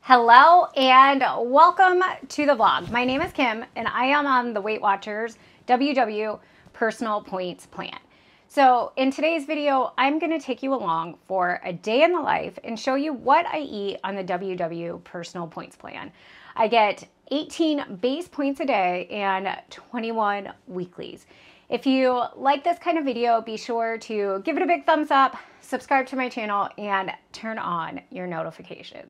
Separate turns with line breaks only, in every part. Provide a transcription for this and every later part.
Hello and welcome to the vlog. My name is Kim and I am on the Weight Watchers WW Personal Points Plan. So in today's video, I'm going to take you along for a day in the life and show you what I eat on the WW Personal Points Plan. I get 18 base points a day and 21 weeklies. If you like this kind of video, be sure to give it a big thumbs up, subscribe to my channel, and turn on your notifications.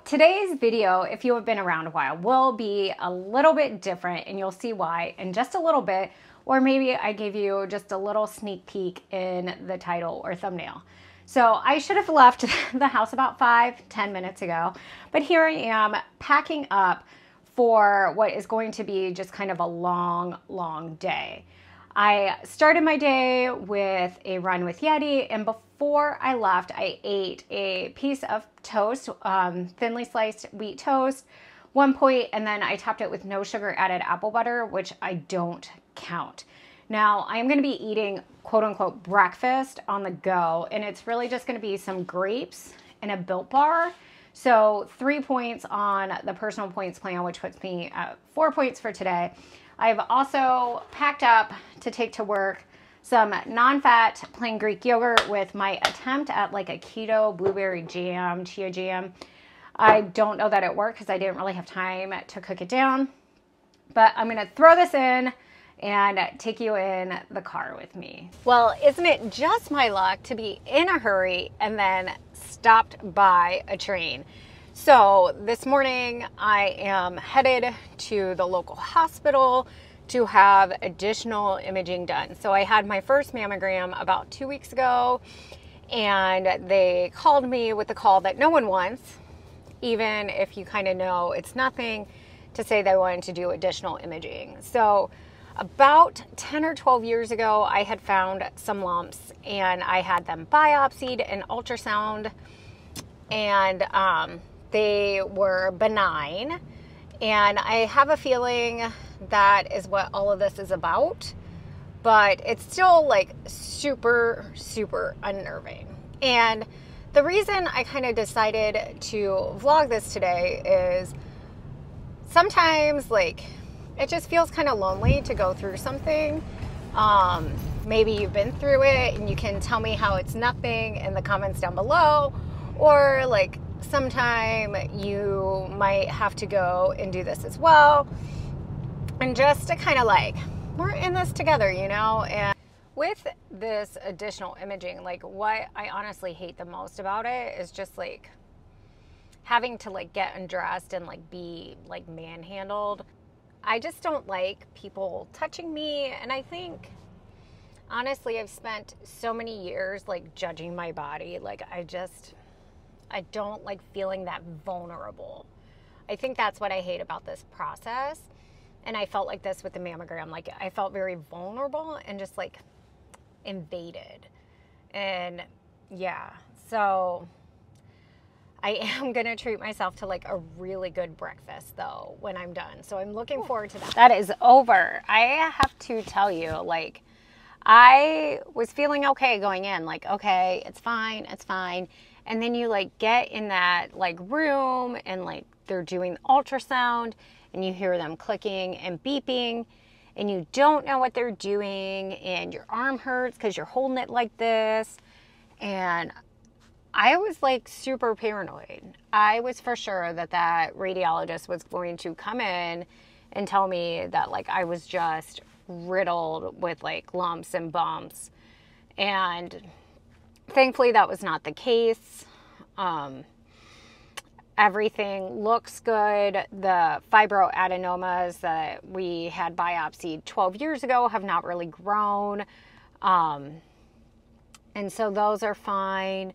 Today's video, if you have been around a while, will be a little bit different and you'll see why in just a little bit, or maybe I gave you just a little sneak peek in the title or thumbnail. So I should have left the house about 5-10 minutes ago, but here I am packing up for what is going to be just kind of a long day. I started my day with a run with Yeti, and before I left, I ate a piece of toast, thinly sliced wheat toast, 1 point, and then I topped it with no sugar added apple butter, which I don't count. Now, I am going to be eating quote unquote breakfast on the go, and it's really just going to be some grapes and a Built Bar. So 3 points on the personal points plan, which puts me at 4 points for today. I've also packed up to take to work some non-fat plain Greek yogurt with my attempt at like a keto blueberry jam, chia jam. I don't know that it worked because I didn't really have time to cook it down, but I'm gonna throw this in and take you in the car with me. Well, isn't it just my luck to be in a hurry and then stopped by a train? So this morning I am headed to the local hospital to have additional imaging done. So I had my first mammogram about 2 weeks ago, and they called me with the call that no one wants, even if you kind of know it's nothing, to say they wanted to do additional imaging. So about 10 or 12 years ago, I had found some lumps and I had them biopsied and ultrasound, and they were benign, and I have a feeling that is what all of this is about, but it's still like super unnerving. And the reason I kind of decided to vlog this today is sometimes like it just feels kind of lonely to go through something. Maybe you've been through it and you can tell me how it's nothing in the comments down below, or like sometime you might have to go and do this as well, and just to kind of like, we're in this together, you know. And with this additional imaging, like what I honestly hate the most about it is just like having to like get undressed and like be like manhandled. I just don't like people touching me, and I think honestly I've spent so many years like judging my body. Like I don't like feeling that vulnerable. I think that's what I hate about this process. And I felt like this with the mammogram. Like I felt very vulnerable and just like invaded. And yeah, so I am gonna treat myself to like a really good breakfast though when I'm done. So I'm looking forward to that. That is over. I have to tell you, like, I was feeling okay going in, like, okay, it's fine, it's fine. And then you like get in that like room and like they're doing ultrasound and you hear them clicking and beeping and you don't know what they're doing and your arm hurts because you're holding it like this. And I was like super paranoid. I was for sure that that radiologist was going to come in and tell me that like I was just riddled with like lumps and bumps. And thankfully that was not the case. Everything looks good. The fibroadenomas that we had biopsied 12 years ago have not really grown. And so those are fine.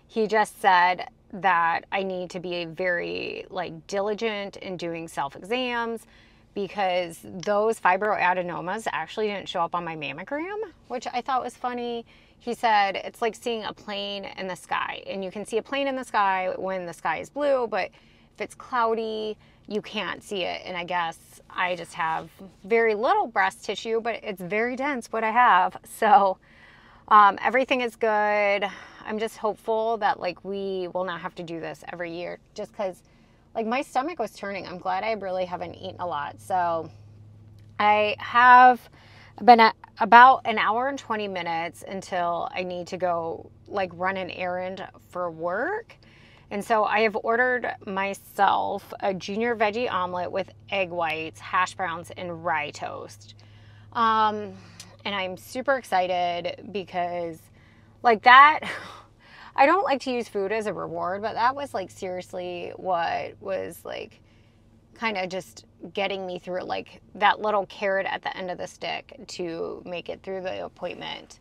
He just said that I need to be very like diligent in doing self-exams because those fibroadenomas actually didn't show up on my mammogram, which I thought was funny. He said it's like seeing a plane in the sky, and you can see a plane in the sky when the sky is blue, but if it's cloudy, you can't see it. And I guess I just have very little breast tissue, but it's very dense what I have. So everything is good. I'm just hopeful that like we will not have to do this every year just because like my stomach was turning. I'm glad I really haven't eaten a lot. So I have been at about an hour and 20 minutes until I need to go like run an errand for work. And so I have ordered myself a junior veggie omelet with egg whites, hash browns, and rye toast. And I'm super excited because like that, I don't like to use food as a reward, but that was like seriously what was like kind of just getting me through, like that little carrot at the end of the stick to make it through the appointment.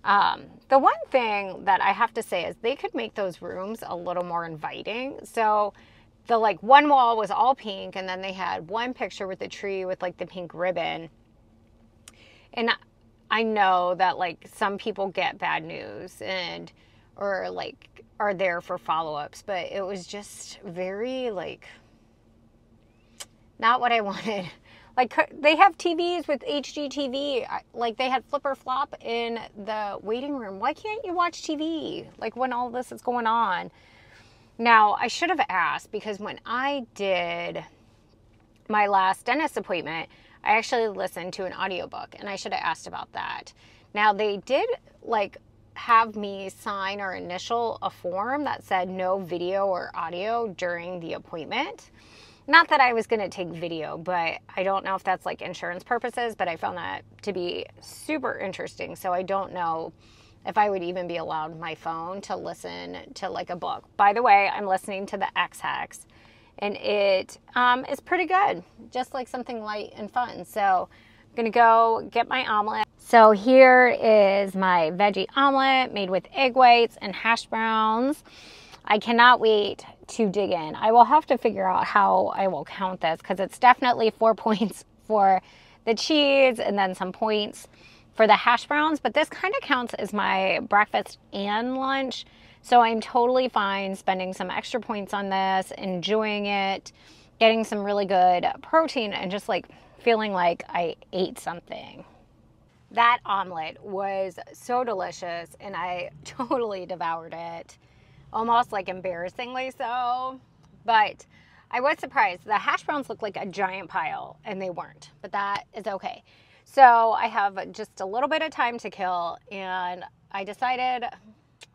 The one thing that I have to say is they could make those rooms a little more inviting. So the like one wall was all pink and then they had one picture with a tree with like the pink ribbon. And I know that like some people get bad news and or like are there for follow-ups, but it was just very like not what I wanted. Like they have TVs with HGTV. Like they had flipper flop in the waiting room. Why can't you watch TV like when all this is going on? Now I should have asked because when I did my last dentist appointment, I actually listened to an audiobook and I should have asked about that. Now they did like have me sign or initial a form that said no video or audio during the appointment. Not that I was going to take video, but I don't know if that's like insurance purposes, but I found that to be super interesting. So I don't know if I would even be allowed my phone to listen to like a book. By the way, I'm listening to the X-Hex and it is pretty good. Just like something light and fun. So I'm going to go get my omelet. So here is my veggie omelet made with egg whites and hash browns. I cannot wait to dig in. I will have to figure out how I will count this because it's definitely 4 points for the cheese and then some points for the hash browns. But this kind of counts as my breakfast and lunch. So I'm totally fine spending some extra points on this, enjoying it, getting some really good protein and just like feeling like I ate something. That omelet was so delicious and I totally devoured it. Almost like embarrassingly so, but I was surprised. The hash browns looked like a giant pile and they weren't, but that is okay. So I have just a little bit of time to kill and I decided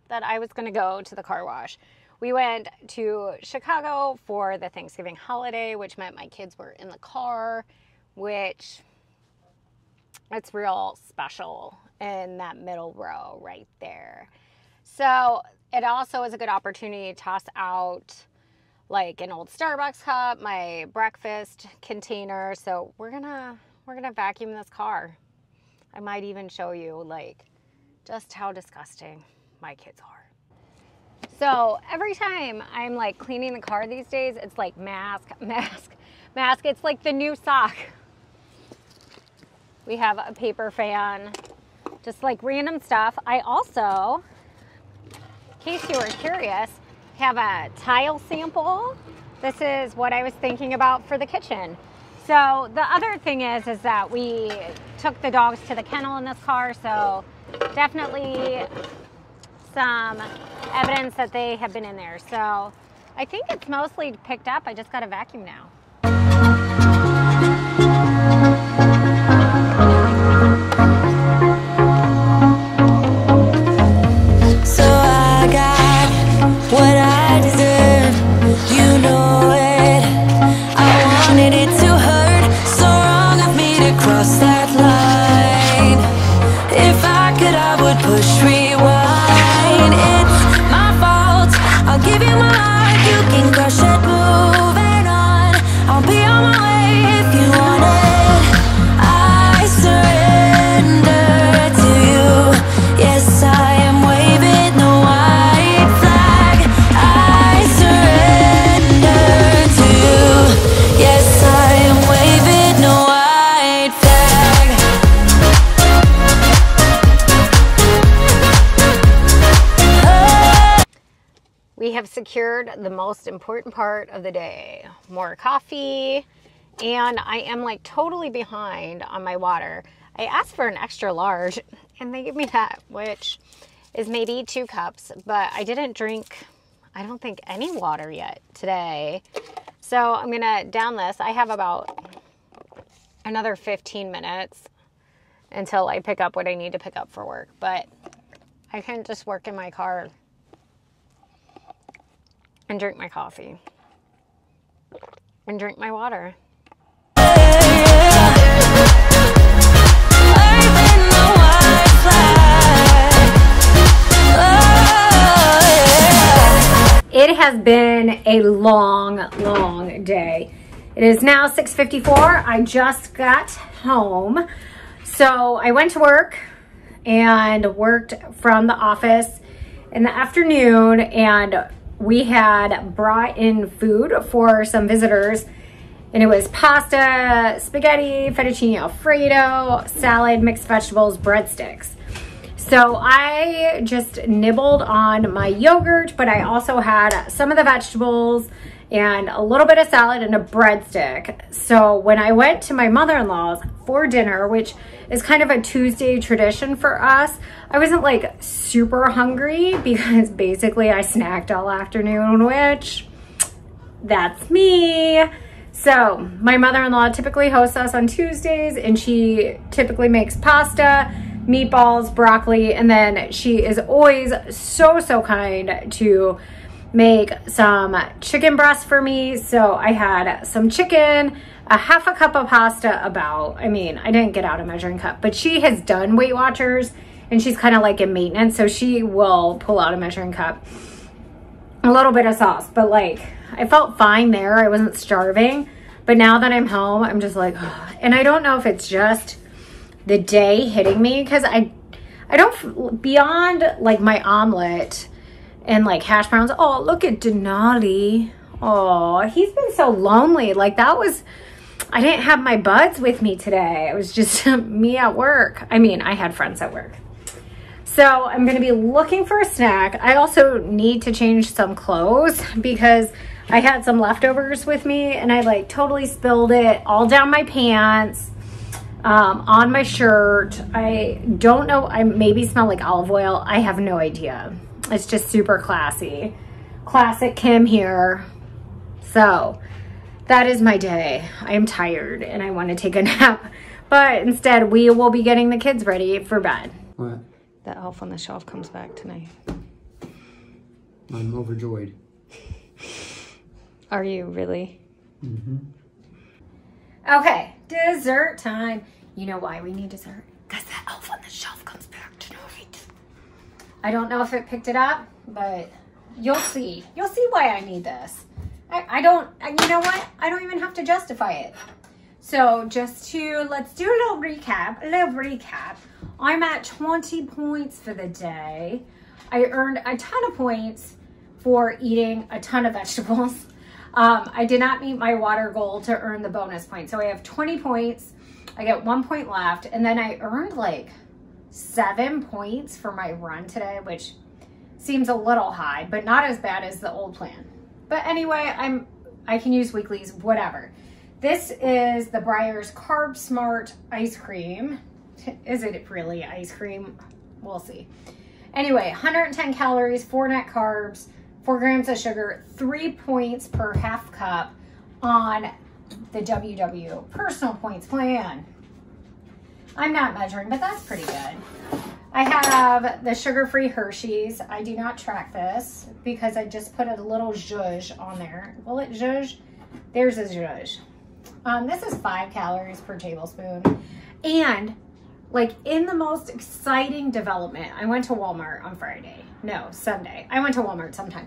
that I was gonna go to the car wash. We went to Chicago for the Thanksgiving holiday, which meant my kids were in the car, which it's real special in that middle row right there. So it also is a good opportunity to toss out like an old Starbucks cup, my breakfast container. So we're gonna vacuum this car. I might even show you like just how disgusting my kids are. So every time I'm like cleaning the car these days, it's like mask, mask, mask. It's like the new sock. We have a paper fan, just like random stuff. I also, in case you were curious, have a tile sample. This is what I was thinking about for the kitchen. So the other thing is that we took the dogs to the kennel in this car, so definitely some evidence that they have been in there. So I think it's mostly picked up. I just got a vacuum now.
So I got what I deserve, you know it. I wanted it to hurt, so wrong of me to cross that line. If I could, I would push rewind. It's my fault, I'll give you my heart, you can crush it, moving on. I'll be on my way if you want it. I surrender to you. Yes, I am waving the white flag. I surrender to you. Yes, I am waving the white flag.
We have secured the most important part of the day, more coffee, and I am like totally behind on my water. I asked for an extra large and they gave me that, which is maybe 2 cups, but I didn't drink, I don't think, any water yet today. So I'm gonna down this. I have about another 15 minutes until I pick up what I need to pick up for work, but I can just work in my car and drink my coffee and drink my water. It has been a long day. It is now 6:54. I just got home. So I went to work and worked from the office in the afternoon, and we had brought in food for some visitors, and it was pasta, spaghetti, fettuccine alfredo, salad, mixed vegetables, breadsticks. So I just nibbled on my yogurt, but I also had some of the vegetables and a little bit of salad and a breadstick. So when I went to my mother-in-law's for dinner, which is kind of a Tuesday tradition for us, I wasn't like super hungry because basically I snacked all afternoon, which that's me. So my mother-in-law typically hosts us on Tuesdays, and she typically makes pasta, meatballs, broccoli, and then she is always so kind to make some chicken breast for me. So I had some chicken, a half a cup of pasta, I didn't get out a measuring cup, but she has done Weight Watchers and she's kind of like in maintenance, so she will pull out a measuring cup, a little bit of sauce, but like I felt fine there. I wasn't starving, but now that I'm home, I'm just like, ugh. And I don't know if it's just the day hitting me, because I don't, beyond like my omelet and like hash browns. Oh, look at Denali. Oh, he's been so lonely. Like that was, I didn't have my buds with me today. It was just me at work. I mean, I had friends at work. So I'm gonna be looking for a snack. I also need to change some clothes because I had some leftovers with me and I like totally spilled it all down my pants, on my shirt. I don't know, I maybe smell like olive oil. I have no idea. It's just super classy. Classic Kim here. So that is my day. I am tired and I want to take a nap, but instead we will be getting the kids ready for bed.
What?
The Elf on the Shelf comes back tonight.
I'm overjoyed.
Are you really?
Mm-hmm.
Okay, dessert time. You know why we need dessert? Because the Elf on the Shelf comes back tonight. I don't know if it picked it up, but you'll see. You'll see why I need this. You know what? I don't even have to justify it. So let's do a little recap. I'm at 20 points for the day. I earned a ton of points for eating a ton of vegetables. I did not meet my water goal to earn the bonus point. So I have 20 points. I get 1 point left. And then I earned like 7 points for my run today, which seems a little high, but not as bad as the old plan. But anyway, I can use weeklies, whatever. This is the Breyers Carb Smart ice cream. Is it really ice cream? We'll see. Anyway, 110 calories, 4 net carbs, 4 grams of sugar, 3 points per half cup on the WW Personal Points Plan. I'm not measuring, but that's pretty good. I have the sugar-free Hershey's. I do not track this because I just put a little zhuzh on there. Will it zhuzh? There's a zhuzh. This is 5 calories per tablespoon. And like in the most exciting development, I went to Walmart on Friday. No, Sunday. I went to Walmart sometime.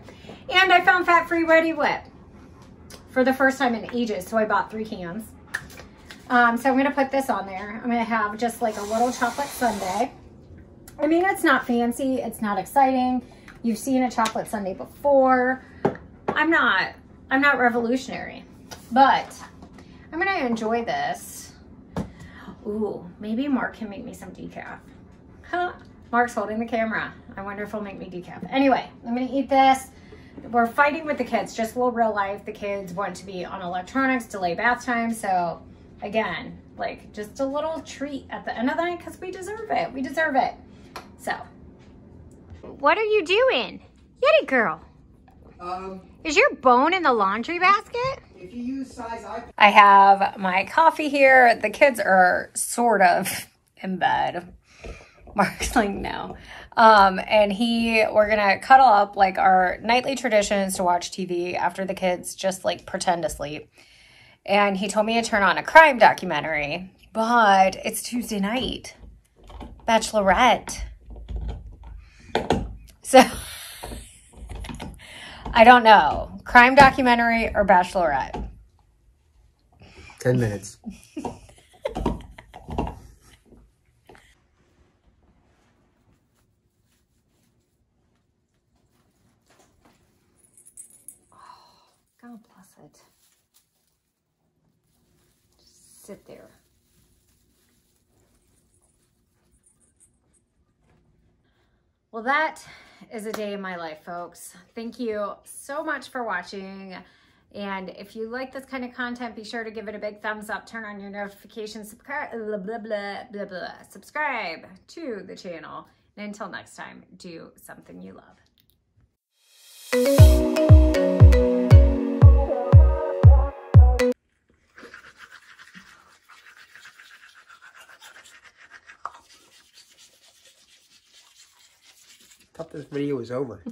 And I found fat-free Ready Whip for the first time in ages. So I bought 3 cans. So I'm going to put this on there. I'm going to have just like a little chocolate sundae. I mean, it's not fancy. It's not exciting. You've seen a chocolate sundae before. I'm not revolutionary, but I'm going to enjoy this. Ooh, maybe Mark can make me some decaf. Huh? Mark's holding the camera. I wonder if he'll make me decaf. Anyway, I'm going to eat this. We're fighting with the kids. Just a little real life. The kids want to be on electronics, delay bath time. So again, like just a little treat at the end of the night because we deserve it. We deserve it. So, what are you doing? Yeti girl. Is your bone in the laundry basket?
If you use size
I have my coffee here. The kids are sort of in bed. Mark's like, no. And we're gonna cuddle up. Like our nightly tradition is to watch TV after the kids just like pretend to sleep. And he told me to turn on a crime documentary, but it's Tuesday night. Bachelorette. So, I don't know. Crime documentary or Bachelorette?
10 minutes.
God bless it. Just sit there. Well, that is a day in my life, folks. Thank you so much for watching. And if you like this kind of content, be sure to give it a big thumbs up, turn on your notifications, subscribe to the channel. And until next time, do something you love.
I thought this video was over.